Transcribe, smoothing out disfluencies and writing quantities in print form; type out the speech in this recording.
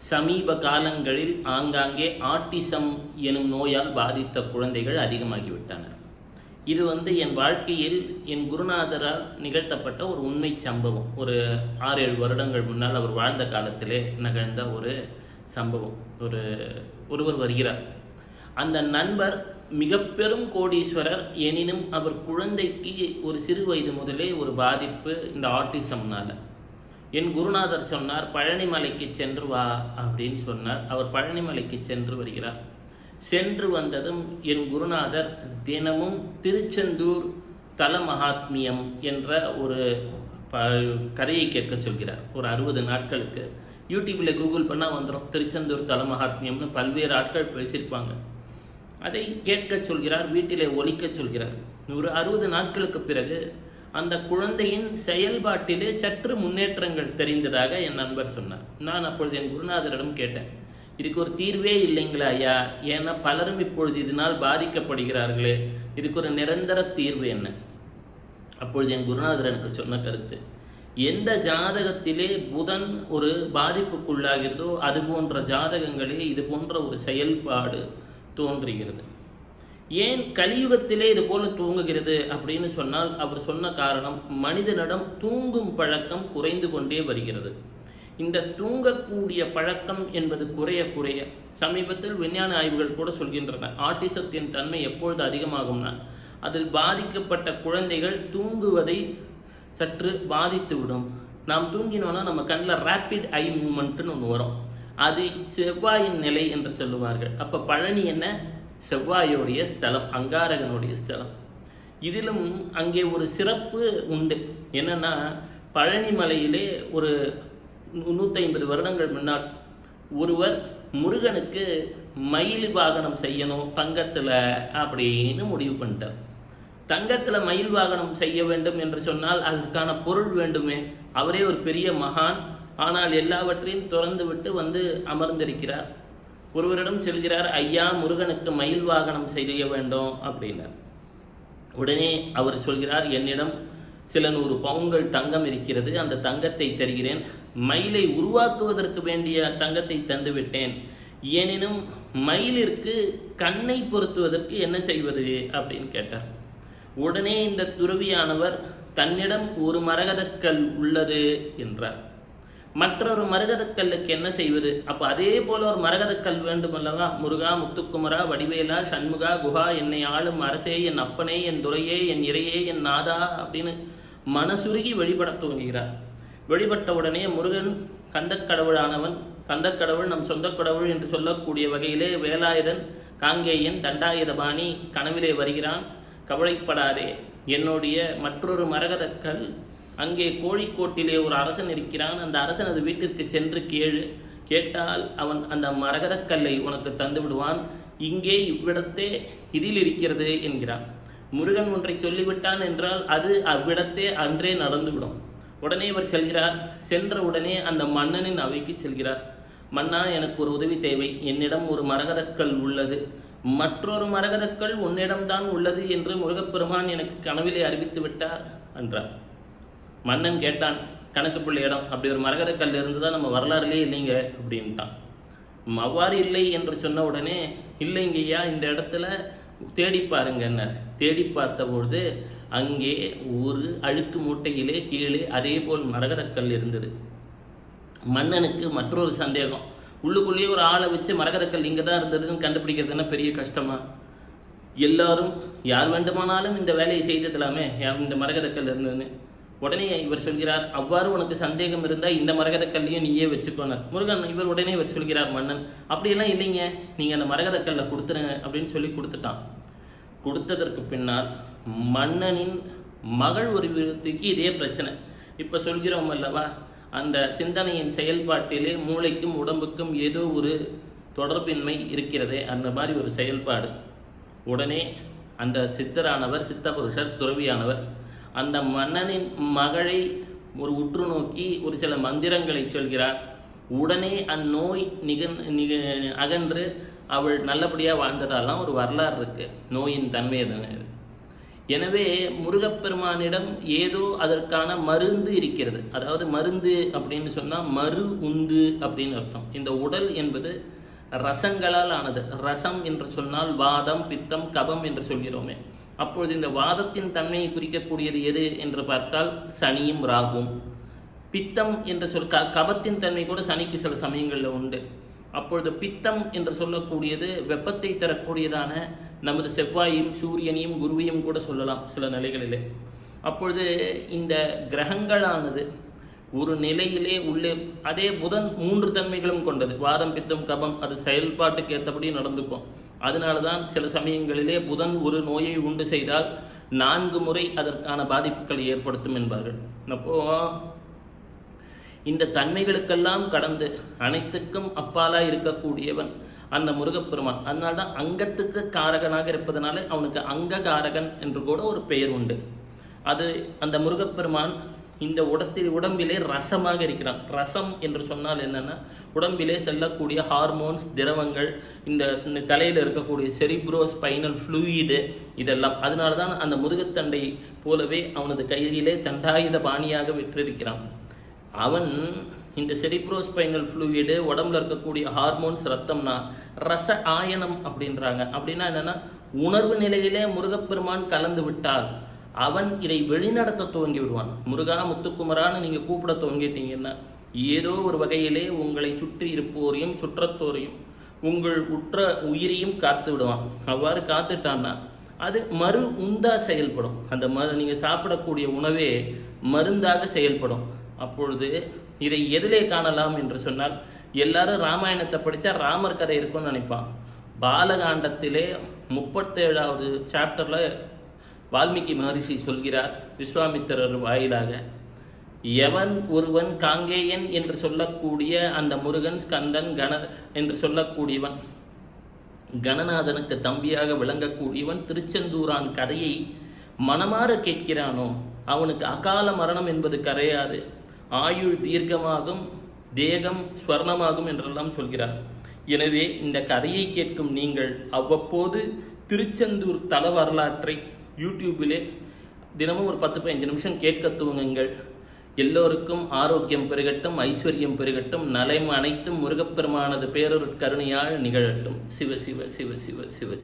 சமீப காலங்களில் ஆங்காங்கே ஆட்டிசம் எனும் நோயால் பாதித்த குழந்தைகள் அதிகமாகிவிட்டனர். இது என் வாழ்க்கையில் என் குருநாதரால் நிகழ்த்தப்பட்ட ஒரு உண்மை சம்பவம். ஒரு 6-7 வருடங்கள் முன்னால் அவர் வாழ்ந்த காலத்திலே நிகழ்ந்த ஒரு சம்பவம். ஒருவர் வருகிறார். அந்த நண்பர் மிக பெரும் கோடீஸ்வரர். எனினும் அவர் குழந்தைக்கு ஒரு சிறு வயது முதலே ஒரு பாதிப்பு இந்த ஆட்டிசம்னால. என் குருநாதர் சொன்னார், பழனிமலைக்கு சென்று வா அப்படின்னு சொன்னார். அவர் பழனிமலைக்கு சென்று வருகிறார். சென்று வந்ததும் என் குருநாதர் தினமும் திருச்செந்தூர் தல மகாத்மியம் என்ற ஒரு கதையை கேட்க சொல்கிறார். ஒரு 60 நாட்களுக்கு யூடியூப்பில் கூகுள் பண்ணால் வந்துடும். திருச்செந்தூர் தல மகாத்மியம்னு பல்வேறு ஆட்கள் பேசியிருப்பாங்க. அதை கேட்க சொல்கிறார், வீட்டிலே ஒலிக்க சொல்கிறார். ஒரு 60 நாட்களுக்கு பிறகு அந்த குழந்தையின் செயல்பாட்டிலே சற்று முன்னேற்றங்கள் தெரிந்ததாக என் நண்பர் சொன்னார். நான் அப்பொழுது என் குருநாதரிடம் கேட்டேன், இதுக்கு ஒரு தீர்வே இல்லைங்களா ஐயா? ஏன்னா பலரும் இப்பொழுது இதனால் பாதிக்கப்படுகிறார்களே, இதுக்கு ஒரு நிரந்தர தீர்வு என்ன? அப்பொழுது என் குருநாதர் எனக்கு சொன்ன கருத்து, எந்த ஜாதகத்திலே புதன் ஒரு பாதிப்புக்குள்ளாகிறதோ அது போன்ற ஜாதகங்களே இது போன்ற ஒரு செயல்பாடு தோன்றுகிறது. ஏன் கலியுகத்திலே இது போல தூங்குகிறது அப்படின்னு சொன்னால், அவர் சொன்ன காரணம், மனிதனிடம் தூங்கும் பழக்கம் குறைந்து கொண்டே வருகிறது. இந்த தூங்கக்கூடிய பழக்கம் என்பது குறைய குறைய, சமீபத்தில் விஞ்ஞான ஆய்வுகள் கூட சொல்கின்றன, ஆட்டிசத்தின் தன்மை எப்பொழுது அதிகமாகும்னா, அதில் பாதிக்கப்பட்ட குழந்தைகள் தூங்குவதை சற்று பாதித்துவிடும். நாம் தூங்கினோன்னா நம்ம கண்ணில் ரேப்பிட் ஐ மூமெண்ட்னு ஒன்று வரும். அது செவ்வாயின் நிலை என்று சொல்லுவார்கள். அப்போ பழனி என்ன? செவ்வாயோடைய ஸ்தலம், அங்காரகனுடைய ஸ்தலம். இதிலும் அங்கே ஒரு சிறப்பு உண்டு. என்னன்னா, பழனி மலையிலே ஒரு 150 வருடங்கள் முன்னால் ஒருவர் முருகனுக்கு மயில் வாகனம் செய்யணும் தங்கத்தில் அப்படின்னு முடிவு பண்ணிட்டார். தங்கத்தில் மயில் வாகனம் செய்ய வேண்டும் என்று சொன்னால் அதற்கான பொருள் வேண்டுமே. அவரே ஒரு பெரிய மகான். ஆனால் எல்லாவற்றையும் திறந்து விட்டு அமர்ந்திருக்கிறார். ஒருவரிடம் செல்கிறார், ஐயா முருகனுக்கு மயில் வாகனம் செய்ய வேண்டும் அப்படின்னார். உடனே அவர் சொல்கிறார், என்னிடம் சில 100 பவுன்கள் தங்கம் இருக்கிறது, அந்த தங்கத்தை தருகிறேன். மயிலை உருவாக்குவதற்கு வேண்டிய தங்கத்தை தந்துவிட்டேன். எனினும் மயிலிற்கு கண்ணை பொருத்துவதற்கு என்ன செய்வது அப்படின்னு கேட்டார். உடனே இந்த துறவியானவர், தன்னிடம் ஒரு மரகதக்கல் உள்ளது என்றார். மற்றொரு மரகதக்கல்லுக்கு என்ன செய்வது? அப்போ அதே போல ஒரு மரகதக்கல் வேண்டும் அல்லவா? முருகா, முத்துக்குமரா, வடிவேலா, சண்முகா, குஹா, என்னை ஆளும் அரசே, என் அப்பனே, என் துரையே, என் இறையே, என் நாதா அப்படின்னு மனசுருகி வழிபட துவங்குகிறார். வழிபட்ட உடனே முருகன் கந்தக்கடவுளானவன், கந்தக்கடவுள் நம் சொந்த கடவுள் என்று சொல்லக்கூடிய வகையிலே வேலாயுதன், காங்கேயன், தண்டாயுதபாணி கனவிலே வருகிறான். கவலைப்படாதே, என்னுடைய மற்றொரு மரகதக்கல் அங்கே கோழிக்கோட்டிலே ஒரு அரசன் இருக்கிறான். அந்த அரசனது வீட்டிற்கு சென்று கேட்டால் அவன் அந்த மரகதக்கல்லை உனக்கு தந்து விடுவான். இங்கே இவ்விடத்தே இதில் இருக்கிறது என்கிறான். முருகன் ஒன்றை சொல்லிவிட்டான் என்றால் அது அவ்விடத்தே அன்றே நடந்துவிடும். உடனே இவர் செல்கிறார். சென்ற உடனே அந்த மன்னனின் அவைக்கு செல்கிறார். மன்னா, எனக்கு ஒரு உதவி தேவை. என்னிடம் ஒரு மரகதக்கல் உள்ளது, மற்றொரு மரகதக்கல் உன்னிடம்தான் உள்ளது என்று முருகப்பெருமான் எனக்கு கனவிலே அறிவித்து விட்டார் என்றார். மன்னன் கேட்டான், கணக்கு பிள்ளையிடம், அப்படி ஒரு மரகதக்கல் இருந்துதான் நம்ம வரலாறுலே இல்லைங்க அப்படின்ட்டான். அவ்வாறு இல்லை என்று சொன்ன உடனே, இல்லைங்கய்யா, இந்த இடத்துல தேடி பாருங்கன்னார். தேடி பார்த்தபொழுது அங்கே ஒரு அழுக்கு மூட்டையிலே கீழே அதே போல் மரகதக்கல் இருந்தது. மன்னனுக்கு மற்றொரு சந்தேகம், உள்ளுக்குள்ளேயே ஒரு ஆளை வச்சு மரகதக்கல் இங்கே தான் இருந்ததுன்னு கண்டுபிடிக்கிறதுன்னா பெரிய கஷ்டமா? எல்லாரும் யார் வேண்டுமானாலும் இந்த வேலையை செய்திடலாமே, இந்த மரகதக்கல் இருந்ததுன்னு. உடனே இவர் சொல்கிறார், அவ்வாறு உனக்கு சந்தேகம் இருந்தால் இந்த மரகதக்கல்லையும் நீயே வச்சுக்கோனார் முருகன். உடனே இவர் சொல்கிறார், மன்னன் அப்படியெல்லாம் இல்லைங்க, நீங்கள் அந்த மரகதக்கல்லை கொடுத்துருங்க அப்படின்னு சொல்லி கொடுத்துட்டான். கொடுத்ததற்கு பின்னால் மன்னனின் மகள் ஒரு விதத்துக்கு இதே பிரச்சனை. இப்போ சொல்கிறோம் அல்லவா, அந்த சிந்தனையின் செயல்பாட்டிலே மூளைக்கும் உடம்புக்கும் ஏதோ ஒரு தொடர்பின்மை இருக்கிறதே, அந்த மாதிரி ஒரு செயல்பாடு. உடனே அந்த சித்தரானவர், சித்தபுருஷர், துறவியானவர் அந்த மன்னனின் மகளை ஒரு உற்று நோக்கி ஒரு சில மந்திரங்களை சொல்கிறார். உடனே அந்நோய் அகன்று அவள் நல்லபடியாக வாழ்ந்ததாலாம் ஒரு வரலாறு இருக்குது. நோயின் தன்மை எதுன்னு எனவே முருகப்பெருமானிடம் ஏதோ அதற்கான மருந்து இருக்கிறது. அதாவது மருந்து அப்படின்னு சொன்னால் மறு உந்து அப்படின்னு அர்த்தம். இந்த உடல் என்பது ரசங்களால் ஆனது. ரசம் என்று சொன்னால் வாதம், பித்தம், கபம் என்று சொல்கிறோமே. அப்பொழுது இந்த வாதத்தின் தன்மையை குறிக்கக்கூடியது எது என்று பார்த்தால் சனியும் ராகும். பித்தம் என்று கபத்தின் தன்மை கூட சனிக்கு சில சமயங்களில் உண்டு. அப்பொழுது பித்தம் என்று சொல்லக்கூடியது வெப்பத்தை தரக்கூடியதான நமது செவ்வாயையும் சூரியனையும் குருவையும் கூட சொல்லலாம் சில நிலைகளிலே. அப்பொழுது இந்த கிரகங்களானது ஒரு நிலையிலே உள்ளே, அதே புதன் 3 தன்மைகளும் கொண்டது. வாதம், பித்தம், கபம், அது செயல்பாட்டுக்கு ஏற்றபடி நடந்துக்கும். அதனால தான் சில சமயங்களிலே புதன் ஒரு நோயை உண்டு செய்தால் 4 முறை அதற்கான பாதிப்புகளை ஏற்படுத்தும் என்பார்கள். அப்போது இந்த தன்மைகளுக்கெல்லாம் கடந்து அனைத்துக்கும் அப்பாலாக இருக்கக்கூடியவன் அந்த முருகப்பெருமான். அதனால தான் அங்கத்துக்கு காரகனாக இருப்பதனால அவனுக்கு அங்ககாரகன் என்று கூட ஒரு பெயர் உண்டு. அது அந்த முருகப்பெருமான் இந்த உடம்பிலே ரசமாக இருக்கிறான். ரசம் என்று சொன்னால் என்னென்னா, உடம்பிலே செல்லக்கூடிய ஹார்மோன்ஸ், திரவங்கள், இந்த தலையில் இருக்கக்கூடிய செரிப்ரோ ஸ்பைனல் ஃப்ளூயிடு, இதெல்லாம். அதனால தான் அந்த முருகத்தண்டை போலவே அவனது கையிலே தண்டாயுத பாணியாக வெற்றிருக்கிறான். அவன் இந்த செரிப்ரோஸ்பைனல் ஃப்ளூயிடு, உடம்புல இருக்கக்கூடிய ஹார்மோன்ஸ், ரத்தம்னா ரச ஆயனம் அப்படின்றாங்க. அப்படின்னா என்னென்னா, உணர்வு நிலையிலே முருகப்பெருமான் கலந்து விட்டால் அவன் இதை வெளிநடத்த துவங்கி விடுவான். முருகா முத்துக்குமரான்னு நீங்கள் கூப்பிட துவங்கிட்டீங்கன்னா ஏதோ ஒரு வகையிலே உங்களை சுற்றி இருப்போரையும் சுற்றத்தோரையும் உங்கள் உற்ற உயிரையும் காத்து விடுவான். அவ்வாறு காத்துட்டான்னா அது மறு உண்டா செயல்படும். அந்த நீங்கள் சாப்பிடக்கூடிய உணவே மருந்தாக செயல்படும். அப்பொழுது இதை எதிலே காணலாம் என்று சொன்னால், எல்லாரும் ராமாயணத்தை படித்தா ராமர் கதை இருக்கும்னு நினைப்பான். பாலகாண்டத்திலே 37வது சாப்டரில் வால்மீகி மகரிஷி சொல்கிறார் விஸ்வாமித்திரர் வாயிலாக, எவன் ஒருவன் காங்கேயன் என்று சொல்லக்கூடிய அந்த முருகன், ஸ்கந்தன், என்று சொல்லக்கூடியவன், கணநாதனுக்கு தம்பியாக விளங்கக்கூடியவன் திருச்செந்தூரான் கதையை மனமாற கேட்கிறானோ அவனுக்கு அகால மரணம் என்பது கரையாது, ஆயுள் தீர்க்கமாகும், தேகம் ஸ்வர்ணமாகும் என்றெல்லாம் சொல்கிறார். எனவே இந்த கதையை கேட்கும் நீங்கள் அவ்வப்போது திருச்செந்தூர் தல வரலாற்றை யூடியூபிலே தினமும் ஒரு 10-15 நிமிஷம் கேட்க துவங்குங்கள். எல்லோருக்கும் ஆரோக்கியம் பெருகட்டும், ஐஸ்வர்யம் பெருகட்டும், நலம் அனைத்தும் முருகப்பெருமானது பேரொரு கருணையால் நிகழட்டும். சிவ சிவ சிவ சிவ சிவ.